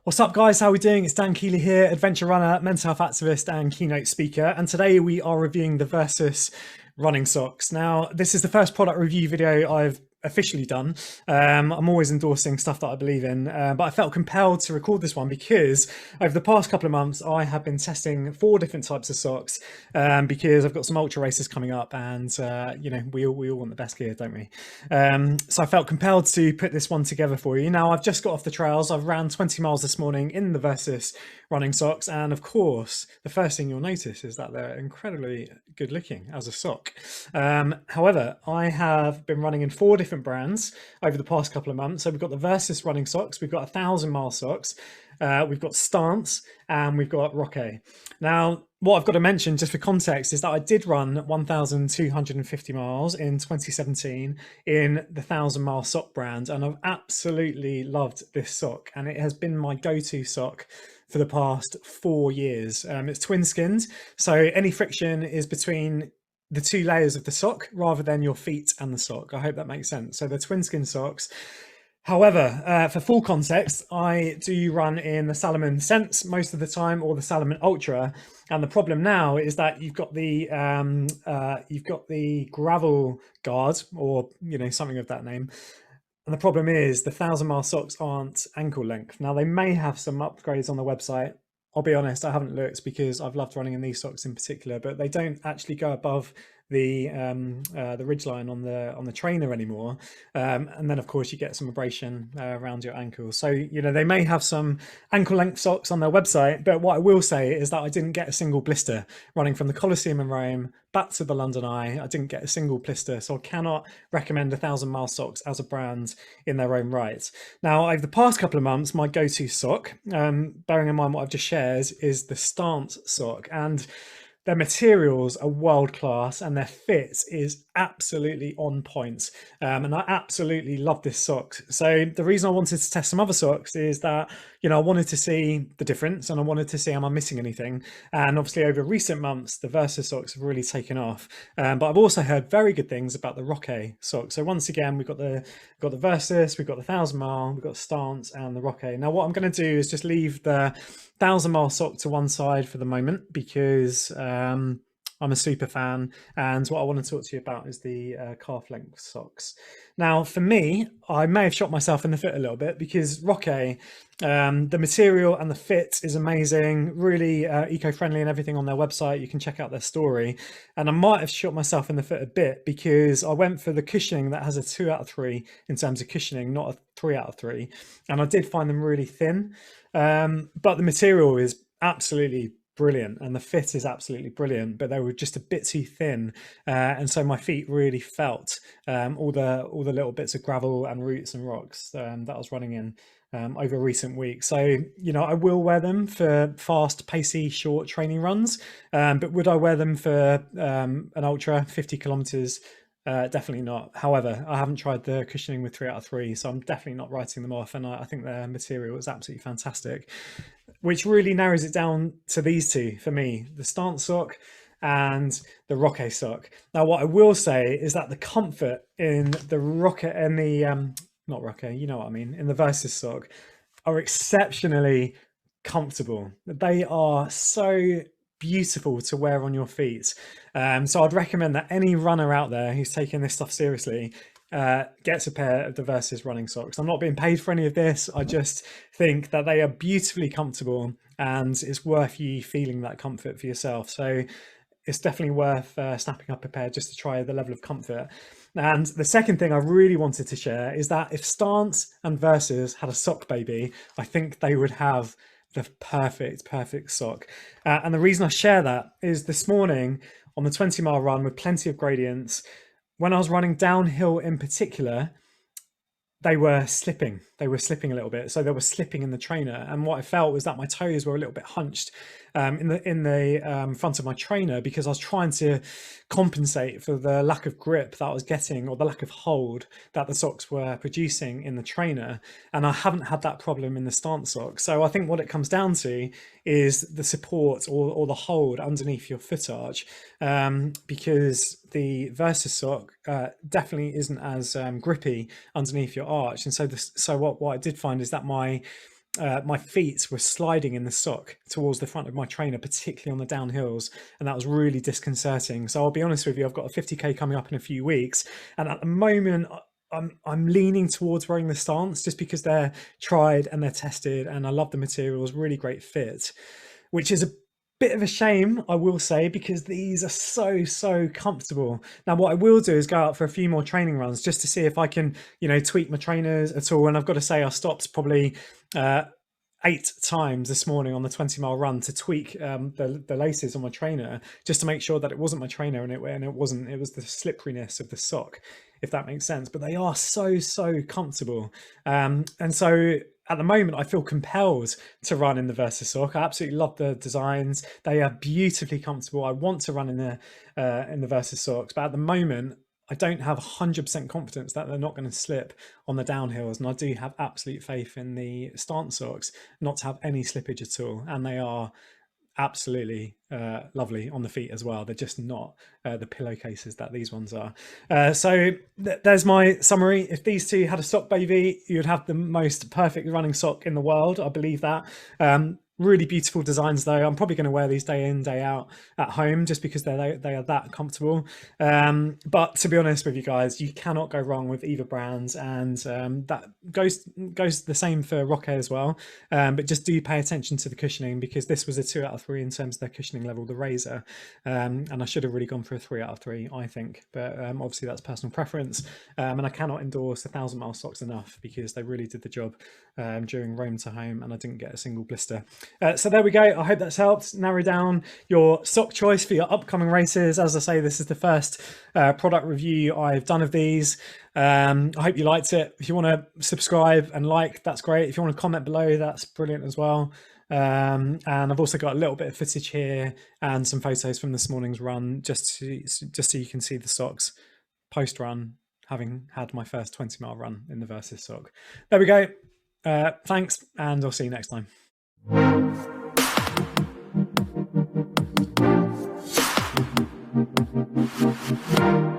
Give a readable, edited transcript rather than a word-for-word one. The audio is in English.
What's up, guys? How are we doing? It's Dan Keeley here, adventure runner, mental health activist, and keynote speaker. And today we are reviewing the Versus running socks. Now, this is the first product review video I've officially done. I'm always endorsing stuff that I believe in, but I felt compelled to record this one because over the past couple of months I have been testing 4 different types of socks because I've got some ultra races coming up, and you know, we all want the best gear, don't we? So I felt compelled to put this one together for you. Now, I've just got off the trails. I've ran 20 miles this morning in the Versus running socks, and of course the first thing you'll notice is that they're incredibly good looking as a sock. However, I have been running in 4 different brands over the past couple of months. So we've got the Versus running socks, we've got 1,000-mile socks, we've got Stance, and we've got Rockay. Now, what I've got to mention just for context is that I did run 1,250 miles in 2017 in the 1,000-mile sock brand, and I've absolutely loved this sock, and it has been my go-to sock for the past 4 years. It's twin skinned, so any friction is between the 2 layers of the sock rather than your feet and the sock. I hope that makes sense. So they're twin skin socks. However, for full context, I do run in the Salomon Sense most of the time, or the Salomon Ultra, and the problem now is that you've got the gravel guard, or you know, something of that name. And the problem is the 1,000-mile socks aren't ankle length. Now, they may have some upgrades on the website. I'll be honest, I haven't looked because I've loved running in these socks in particular, but they don't actually go above the ridgeline on the trainer anymore, and then of course you get some abrasion around your ankles. So you know, they may have some ankle length socks on their website, but what I will say is that I didn't get a single blister running from the Colosseum in Rome back to the London Eye. I didn't get a single blister, so I cannot recommend 1,000-mile socks as a brand in their own right. Now, over the past couple of months, my go-to sock, bearing in mind what I've just shared, is the Stance sock, and their materials are world class and their fit is absolutely on point. And I absolutely love this sock. So the reason I wanted to test some other socks is that, you know, I wanted to see the difference and I wanted to see, am I missing anything? And obviously over recent months, the Versus socks have really taken off. But I've also heard very good things about the Rockay sock. So once again, we've got the Versus, we've got the 1,000-mile, we've got Stance and the Rockay. Now what I'm going to do is just leave the 1,000-mile sock to one side for the moment because I'm a super fan, and what I want to talk to you about is the calf length socks. Now, for me, I may have shot myself in the foot a little bit because Rockay, the material and the fit is amazing, really eco-friendly and everything on their website. You can check out their story. And I might have shot myself in the foot a bit because I went for the cushioning that has a 2 out of 3 in terms of cushioning, not a 3 out of 3. And I did find them really thin. But the material is absolutely brilliant and the fit is absolutely brilliant, but they were just a bit too thin, and so my feet really felt all the little bits of gravel and roots and rocks that I was running in over recent weeks. So you know, I will wear them for fast, pacey, short training runs, but would I wear them for an ultra 50 kilometers? Definitely not. However, I haven't tried the cushioning with 3 out of 3, so I'm definitely not writing them off, and I think their material is absolutely fantastic, which really narrows it down to these 2 for me, the Stance sock and the Rockay sock. Now what I will say is that the comfort in the Rockay and the not Rockay, you know what I mean, in the Versus sock are exceptionally comfortable. They are so beautiful to wear on your feet. So I'd recommend that any runner out there who's taking this stuff seriously gets a pair of the Versus running socks. I'm not being paid for any of this. I just think that they are beautifully comfortable and it's worth you feeling that comfort for yourself. So it's definitely worth snapping up a pair just to try the level of comfort. And the second thing I really wanted to share is that if Stance and Versus had a sock baby, I think they would have the perfect sock. And the reason I share that is this morning on the 20-mile run with plenty of gradients, when I was running downhill in particular, they were slipping a little bit. So they were slipping in the trainer. And what I felt was that my toes were a little bit hunched in the front of my trainer because I was trying to compensate for the lack of grip that I was getting, or the lack of hold that the socks were producing in the trainer. And I haven't had that problem in the Stance socks. So I think what it comes down to is the support or the hold underneath your foot arch, because the Versus sock definitely isn't as grippy underneath your arch. And so what I did find is that my my feet were sliding in the sock towards the front of my trainer, particularly on the downhills, and that was really disconcerting. So I'll be honest with you, I've got a 50k coming up in a few weeks, and at the moment I'm leaning towards wearing the stance just because they're tried and they're tested, and I love the materials, really great fit, which is a bit of a shame, I will say, because these are so comfortable. Now what I will do is go out for a few more training runs just to see if I can, you know, tweak my trainers at all. And I've got to say I stopped probably 8 times this morning on the 20-mile run to tweak the laces on my trainer, just to make sure that it wasn't my trainer and it wasn't, it was the slipperiness of the sock, if that makes sense. But they are so comfortable, and so at the moment I feel compelled to run in the Versus sock. I absolutely love the designs, they are beautifully comfortable. I want to run in the Versus socks, but at the moment I don't have 100% confidence that they're not going to slip on the downhills, and I do have absolute faith in the stance socks not to have any slippage at all, and they are absolutely lovely on the feet as well. They're just not the pillowcases that these ones are. So there's my summary. If these two had a sock baby, you'd have the most perfect running sock in the world. I believe that. Really beautiful designs though. I'm probably going to wear these day in, day out at home just because they are that comfortable. But to be honest with you guys, you cannot go wrong with either brands, and that goes the same for Rockay as well. But just do pay attention to the cushioning, because this was a 2 out of 3 in terms of their cushioning level, the Razor, and I should have really gone for a 3 out of 3, I think. But obviously that's personal preference, and I cannot endorse the 1,000-mile socks enough because they really did the job during Rome to home, and I didn't get a single blister. So there we go. I hope that's helped narrow down your sock choice for your upcoming races. As I say, this is the first product review I've done of these. I hope you liked it. If you want to subscribe and like, that's great. If you want to comment below, that's brilliant as well. And I've also got a little bit of footage here and some photos from this morning's run, just so you can see the socks post run, having had my first 20-mile run in the Versus sock. There we go. Thanks, and I'll see you next time. Thank you.